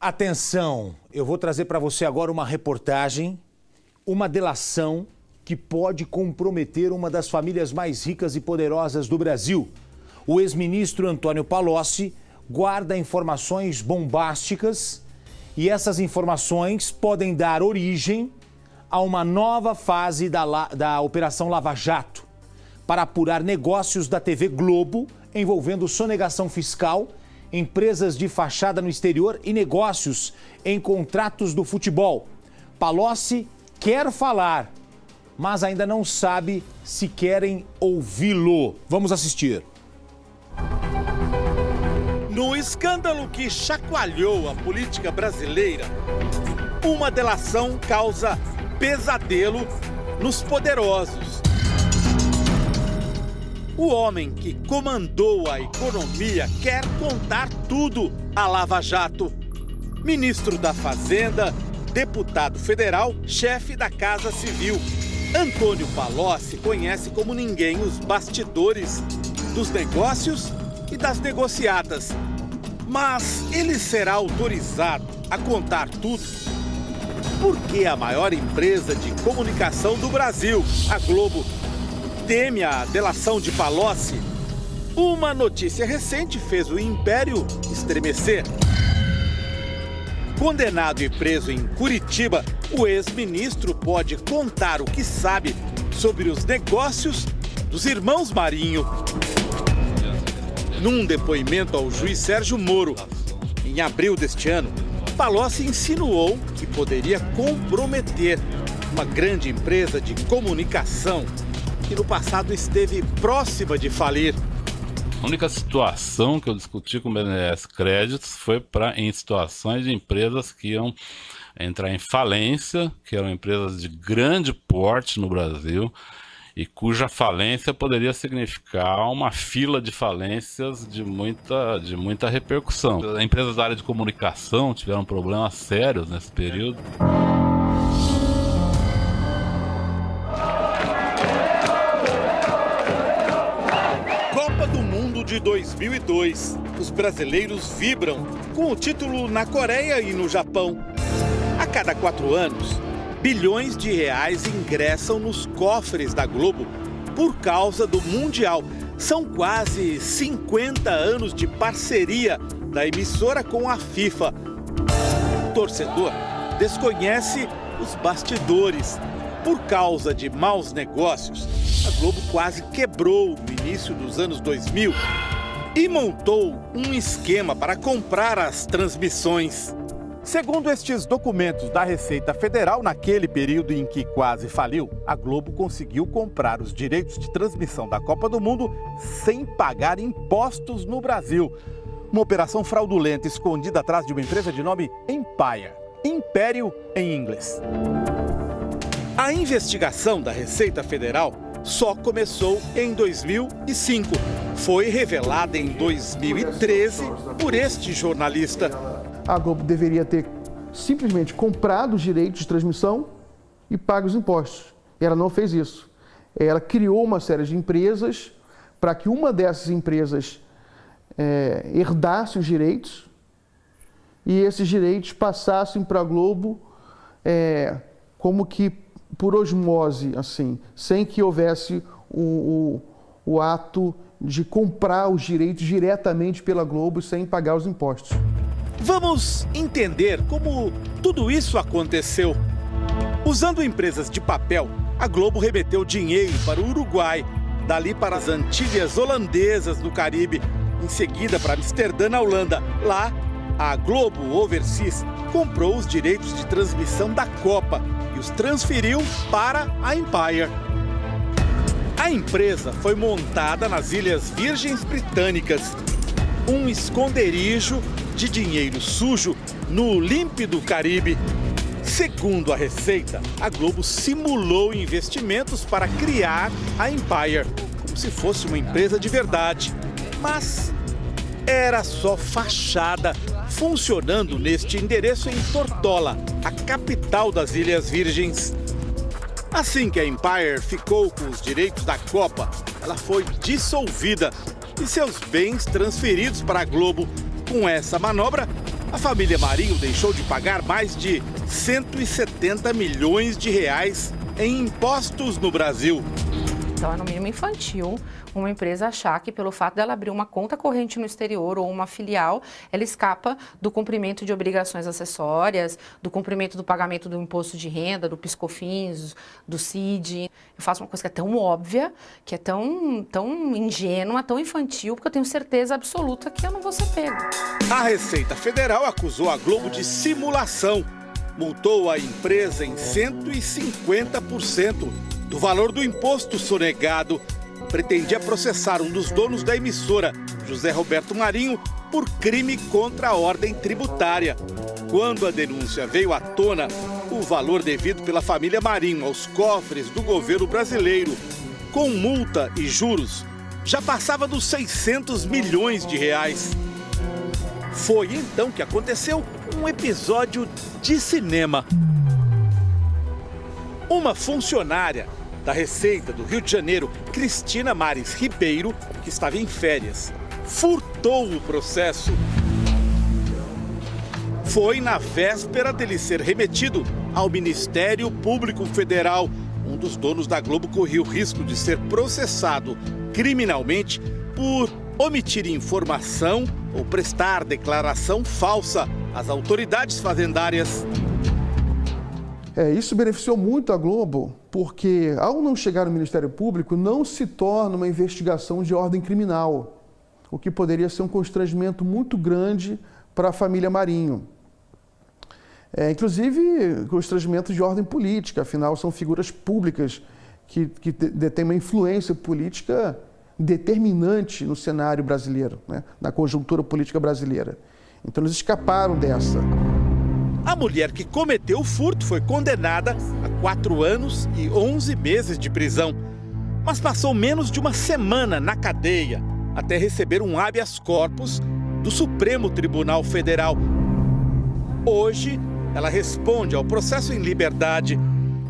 Atenção, eu vou trazer para você agora uma reportagem, uma delação que pode comprometer uma das famílias mais ricas e poderosas do Brasil. O ex-ministro Antônio Palocci guarda informações bombásticas e essas informações podem dar origem a uma nova fase da Operação Lava Jato para apurar negócios da TV Globo envolvendo sonegação fiscal, empresas de fachada no exterior e negócios em contratos do futebol. Palocci quer falar, mas ainda não sabe se querem ouvi-lo. Vamos assistir. No escândalo que chacoalhou a política brasileira, uma delação causa pesadelo nos poderosos. O homem que comandou a economia quer contar tudo à Lava Jato. Ministro da Fazenda, deputado federal, chefe da Casa Civil. Antônio Palocci conhece como ninguém os bastidores dos negócios e das negociatas. Mas ele será autorizado a contar tudo? Porque a maior empresa de comunicação do Brasil, a Globo, teme a delação de Palocci. Uma notícia recente fez o império estremecer. Condenado e preso em Curitiba, o ex-ministro pode contar o que sabe sobre os negócios dos irmãos Marinho. Num depoimento ao juiz Sérgio Moro, em abril deste ano, Palocci insinuou que poderia comprometer uma grande empresa de comunicação que no passado esteve próxima de falir. A única situação que eu discuti com o BNDES Créditos foi em situações de empresas que iam entrar em falência, que eram empresas de grande porte no Brasil e cuja falência poderia significar uma fila de falências de muita repercussão. Empresas da área de comunicação tiveram problemas sérios nesse período. De 2002, os brasileiros vibram com o título na Coreia e no Japão. A cada 4 anos, bilhões de reais ingressam nos cofres da Globo por causa do Mundial. São quase 50 anos de parceria da emissora com a FIFA. O torcedor desconhece os bastidores. Por causa de maus negócios, a Globo quase quebrou no início dos anos 2000 e montou um esquema para comprar as transmissões. Segundo estes documentos da Receita Federal, naquele período em que quase faliu, a Globo conseguiu comprar os direitos de transmissão da Copa do Mundo sem pagar impostos no Brasil. Uma operação fraudulenta escondida atrás de uma empresa de nome Empire, Império em inglês. A investigação da Receita Federal só começou em 2005. Foi revelada em 2013 por este jornalista. A Globo deveria ter simplesmente comprado os direitos de transmissão e pago os impostos. Ela não fez isso. Ela criou uma série de empresas para que uma dessas empresas herdasse os direitos e esses direitos passassem para a Globo como que por osmose, assim, sem que houvesse o ato de comprar os direitos diretamente pela Globo sem pagar os impostos. Vamos entender como tudo isso aconteceu. Usando empresas de papel, a Globo remeteu dinheiro para o Uruguai, dali para as Antilhas Holandesas no Caribe, em seguida para Amsterdã, na Holanda. Lá, a Globo Overseas comprou os direitos de transmissão da Copa e os transferiu para a Empire. A empresa foi montada nas Ilhas Virgens Britânicas, um esconderijo de dinheiro sujo no límpido Caribe. Segundo a Receita, a Globo simulou investimentos para criar a Empire, como se fosse uma empresa de verdade. Mas era só fachada, funcionando neste endereço em Tortola, a capital das Ilhas Virgens. Assim que a Empire ficou com os direitos da Copa, ela foi dissolvida e seus bens transferidos para a Globo. Com essa manobra, a família Marinho deixou de pagar mais de 170 milhões de reais em impostos no Brasil. Então é no mínimo infantil uma empresa achar que pelo fato dela abrir uma conta corrente no exterior ou uma filial, ela escapa do cumprimento de obrigações acessórias, do cumprimento do pagamento do imposto de renda, do PIS/COFINS, do CID. Eu faço uma coisa que é tão óbvia, que é tão ingênua, tão infantil, porque eu tenho certeza absoluta que eu não vou ser pego. A Receita Federal acusou a Globo de simulação. Multou a empresa em 150% do valor do imposto sonegado. Pretendia processar um dos donos da emissora, José Roberto Marinho, por crime contra a ordem tributária. Quando a denúncia veio à tona, o valor devido pela família Marinho aos cofres do governo brasileiro, com multa e juros, já passava dos 600 milhões de reais. Foi então que aconteceu um episódio de cinema. Uma funcionária da Receita do Rio de Janeiro, Cristina Mares Ribeiro, que estava em férias, furtou o processo. Foi na véspera dele ser remetido ao Ministério Público Federal. Um dos donos da Globo corria o risco de ser processado criminalmente por omitir informação ou prestar declaração falsa às autoridades fazendárias. Isso beneficiou muito a Globo, porque ao não chegar no Ministério Público, não se torna uma investigação de ordem criminal, o que poderia ser um constrangimento muito grande para a família Marinho. Inclusive, constrangimento de ordem política, afinal são figuras públicas que detêm uma influência política determinante no cenário brasileiro, né? Na conjuntura política brasileira. Então eles escaparam dessa. A mulher que cometeu o furto foi condenada a 4 anos e 11 meses de prisão, mas passou menos de uma semana na cadeia até receber um habeas corpus do Supremo Tribunal Federal. Hoje, ela responde ao processo em liberdade.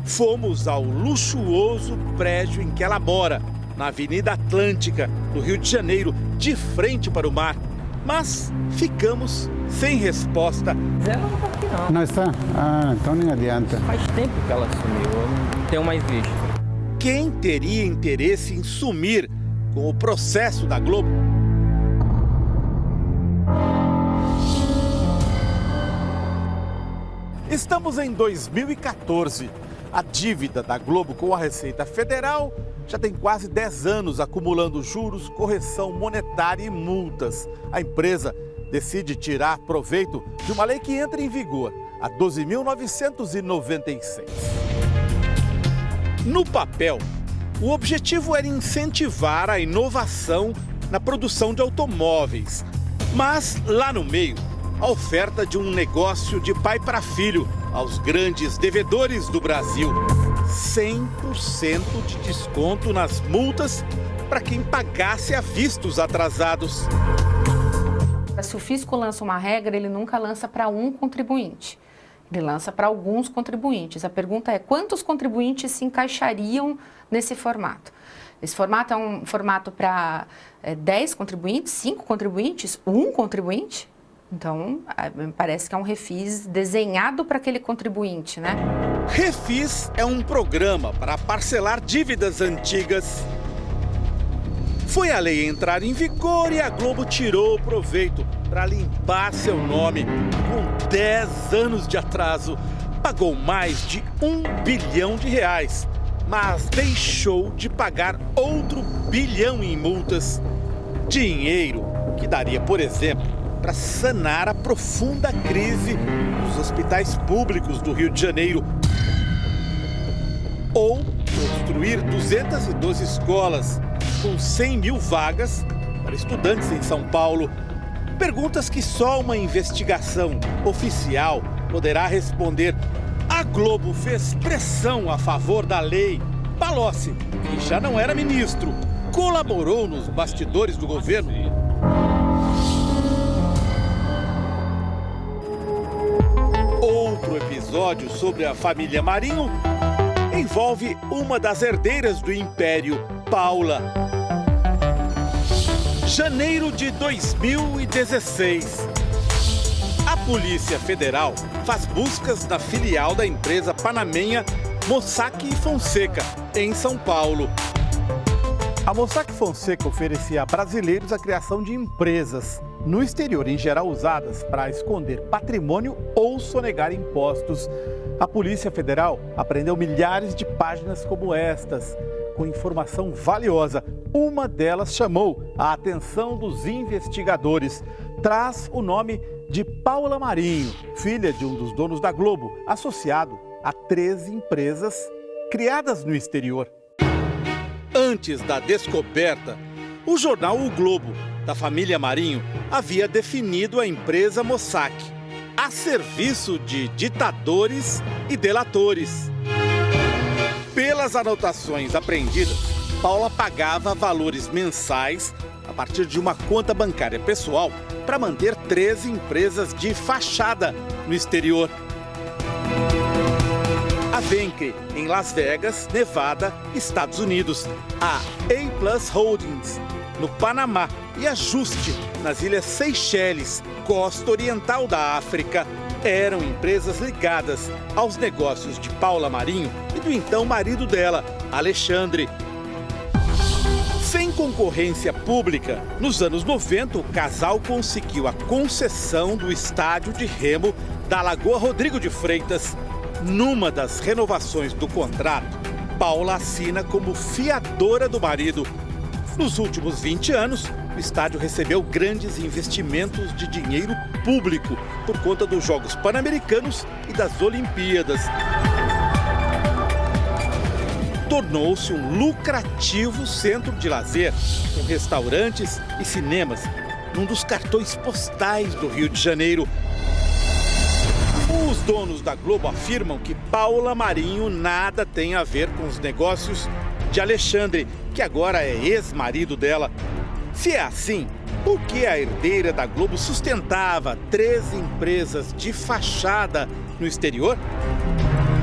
Fomos ao luxuoso prédio em que ela mora, na Avenida Atlântica, no Rio de Janeiro, de frente para o mar. Mas ficamos sem resposta. Zé não está aqui não. Não está? Ah, então nem adianta. Faz tempo que ela sumiu, eu não tenho mais visto. Quem teria interesse em sumir com o processo da Globo? Estamos em 2014. A dívida da Globo com a Receita Federal já tem quase 10 anos acumulando juros, correção monetária e multas. A empresa decide tirar proveito de uma lei que entra em vigor, a 12.996. No papel, o objetivo era incentivar a inovação na produção de automóveis. Mas, lá no meio, a oferta de um negócio de pai para filho aos grandes devedores do Brasil. 100% de desconto nas multas para quem pagasse a vista os atrasados. Se o fisco lança uma regra, ele nunca lança para um contribuinte. Ele lança para alguns contribuintes. A pergunta é, quantos contribuintes se encaixariam nesse formato? Esse formato é um formato para 10 contribuintes, 5 contribuintes, 1 contribuinte? Então, parece que é um refis desenhado para aquele contribuinte, né? Refis é um programa para parcelar dívidas antigas. Foi a lei entrar em vigor e a Globo tirou o proveito para limpar seu nome. Com 10 anos de atraso, pagou mais de R$1 bilhão, mas deixou de pagar outro bilhão em multas. Dinheiro que daria, por exemplo, para sanar a profunda crise dos hospitais públicos do Rio de Janeiro. Ou construir 212 escolas com 100 mil vagas para estudantes em São Paulo. Perguntas que só uma investigação oficial poderá responder. A Globo fez pressão a favor da lei. Palocci, que já não era ministro, colaborou nos bastidores do governo. Outro episódio sobre a família Marinho envolve uma das herdeiras do Império, Paula. Janeiro de 2016. A Polícia Federal faz buscas na filial da empresa panamenha Mossack Fonseca, em São Paulo. A Mossack Fonseca oferecia a brasileiros a criação de empresas no exterior, em geral usadas para esconder patrimônio ou sonegar impostos. A Polícia Federal apreendeu milhares de páginas como estas, com informação valiosa. Uma delas chamou a atenção dos investigadores. Traz o nome de Paula Marinho, filha de um dos donos da Globo, associado a 13 empresas criadas no exterior. Antes da descoberta, o jornal O Globo, da família Marinho, havia definido a empresa Mossack a serviço de ditadores e delatores. Pelas anotações apreendidas, Paula pagava valores mensais a partir de uma conta bancária pessoal para manter 13 empresas de fachada no exterior. A Venke, em Las Vegas, Nevada, Estados Unidos. A A+ Holdings, no Panamá. E a Juste, nas Ilhas Seychelles, costa oriental da África. Eram empresas ligadas aos negócios de Paula Marinho e do então marido dela, Alexandre. Sem concorrência pública, nos anos 90, o casal conseguiu a concessão do estádio de remo da Lagoa Rodrigo de Freitas. Numa das renovações do contrato, Paula assina como fiadora do marido. Nos últimos 20 anos, o estádio recebeu grandes investimentos de dinheiro público por conta dos Jogos Pan-Americanos e das Olimpíadas. Tornou-se um lucrativo centro de lazer, com restaurantes e cinemas, num dos cartões postais do Rio de Janeiro. Os donos da Globo afirmam que Paula Marinho nada tem a ver com os negócios de Alexandre, que agora é ex-marido dela. Se é assim, por que a herdeira da Globo sustentava 13 empresas de fachada no exterior?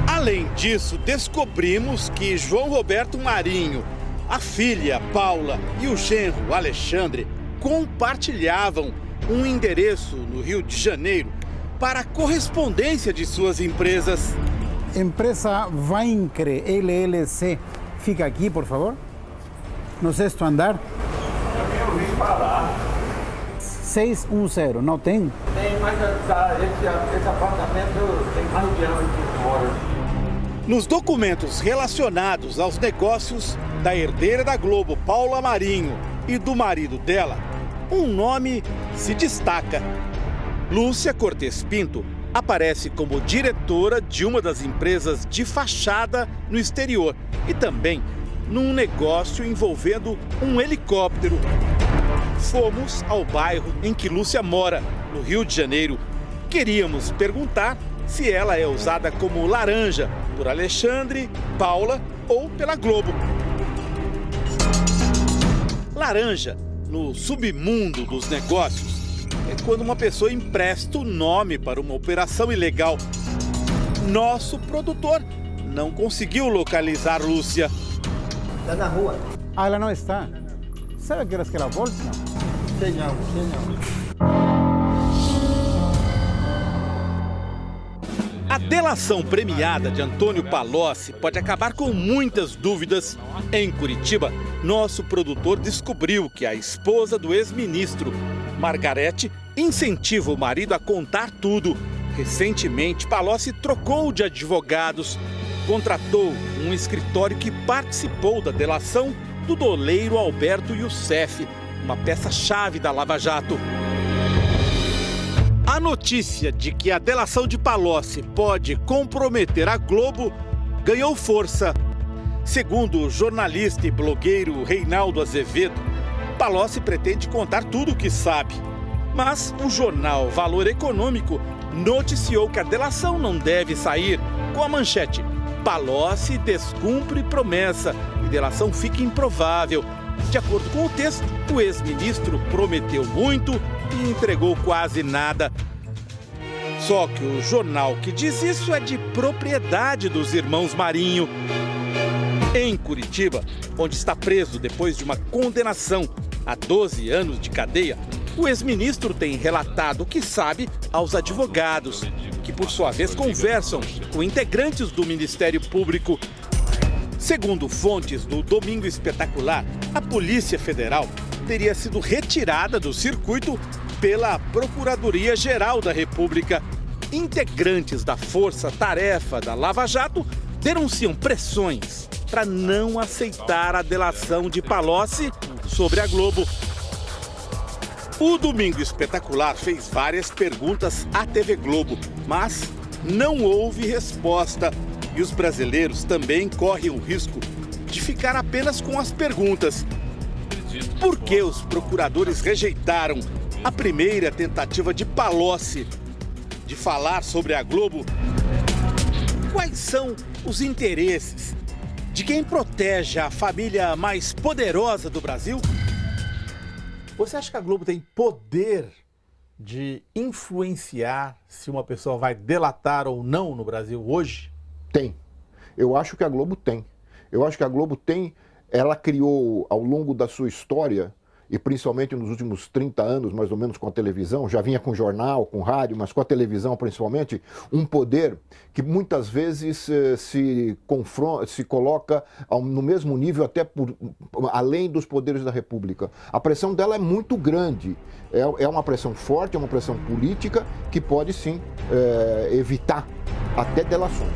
Além disso, descobrimos que João Roberto Marinho, a filha Paula e o genro Alexandre compartilhavam um endereço no Rio de Janeiro para a correspondência de suas empresas. Empresa Vaincre LLC. Fica aqui, por favor. No sexto andar. Eu vim falar. 610, não tem? Tem, mas esse apartamento tem mais de ano que mora. Nos documentos relacionados aos negócios da herdeira da Globo, Paula Marinho, e do marido dela, um nome se destaca. Lúcia Cortes Pinto aparece como diretora de uma das empresas de fachada no exterior e também num negócio envolvendo um helicóptero. Fomos ao bairro em que Lúcia mora, no Rio de Janeiro. Queríamos perguntar se ela é usada como laranja por Alexandre, Paula ou pela Globo. Laranja, no submundo dos negócios, é quando uma pessoa empresta o nome para uma operação ilegal. Nosso produtor não conseguiu localizar Lúcia. Está na rua. Ah, ela não está. Sabe que horas que ela volta? Sei não. A delação premiada de Antônio Palocci pode acabar com muitas dúvidas. Em Curitiba, nosso produtor descobriu que a esposa do ex-ministro, Margarete, incentiva o marido a contar tudo. Recentemente, Palocci trocou de advogados, contratou um escritório que participou da delação do doleiro Alberto Youssef, uma peça-chave da Lava Jato. A notícia de que a delação de Palocci pode comprometer a Globo ganhou força. Segundo o jornalista e blogueiro Reinaldo Azevedo, Palocci pretende contar tudo o que sabe. Mas o jornal Valor Econômico noticiou que a delação não deve sair com a manchete: Palocci descumpre promessa e delação fica improvável. De acordo com o texto, o ex-ministro prometeu muito e entregou quase nada. Só que o jornal que diz isso é de propriedade dos irmãos Marinho. Em Curitiba, onde está preso depois de uma condenação a 12 anos de cadeia, O ex-ministro tem relatado o que sabe aos advogados, que por sua vez conversam com integrantes do Ministério Público. Segundo fontes do Domingo Espetacular, a Polícia Federal teria sido retirada do circuito pela Procuradoria-Geral da República. Integrantes da Força-Tarefa da Lava Jato denunciam pressões para não aceitar a delação de Palocci sobre a Globo. O Domingo Espetacular fez várias perguntas à TV Globo, mas não houve resposta. E os brasileiros também correm o risco de ficar apenas com as perguntas. Por que os procuradores rejeitaram a primeira tentativa de Palocci de falar sobre a Globo? Quais são os interesses de quem protege a família mais poderosa do Brasil? Você acha que a Globo tem poder de influenciar se uma pessoa vai delatar ou não no Brasil hoje? Tem. Eu acho que a Globo tem. Eu acho que a Globo tem, ela criou ao longo da sua história, e principalmente nos últimos 30 anos, mais ou menos, com a televisão, já vinha com jornal, com rádio, mas com a televisão principalmente, um poder que muitas vezes se coloca no mesmo nível, até além dos poderes da República. A pressão dela é muito grande, é uma pressão forte, é uma pressão política que pode sim evitar até delações.